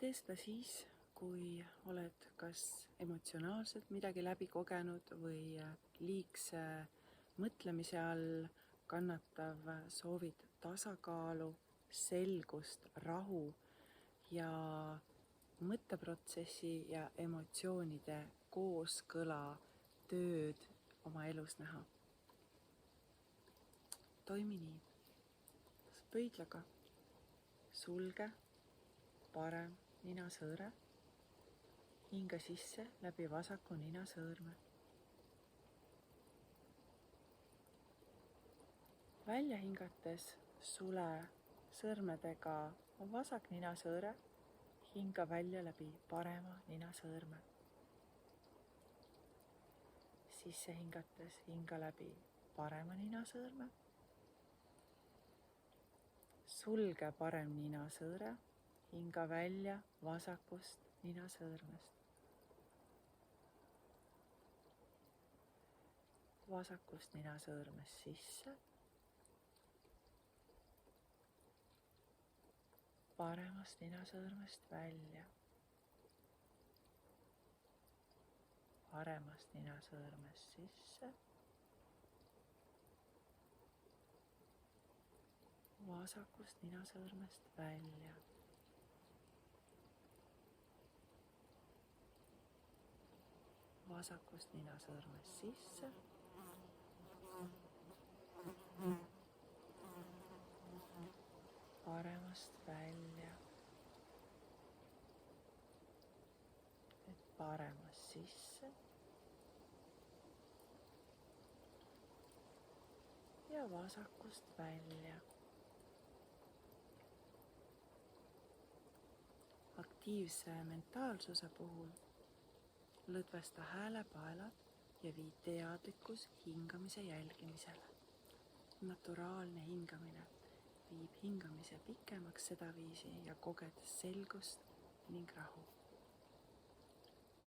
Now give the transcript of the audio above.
tee seda siis, kui oled kas emotsionaalselt midagi läbi kogenud või liigse mõtlemise all kannatav, soovid tasakaalu, selgust, rahu ja mõtteprotsessi ja emotsioonide kooskõla tööd oma elus näha. Toimi nii. Pöidlaga sulge parem ninasõõre, hinga sisse läbi vasaku ninasõõrme. Välja hingates sule sõrmedega vasak ninasõõre, hinga välja läbi parema ninasõõrme. Sisse hingates hinga läbi parema ninasõõrme. Sulge parem ninasõõre, hinga välja vasakust ninasõõrmest. Vasakust ninasõõrmest sisse. Paremast ninasõõrmest välja. Paremast ninasõõrmest sisse. Vasakust ninasõõrmest välja. Vasakust ninasõõrmest sisse. Paremast välja. Paremast sisse. Ja vasakust välja. Aktiivse mentaalsuse puhul lõdvesta häälepaelad ja vii teadlikkus hingamise jälgimisele. Naturaalne hingamine viib hingamise pikemaks sedaviisi ja kogedes selgust ning rahu.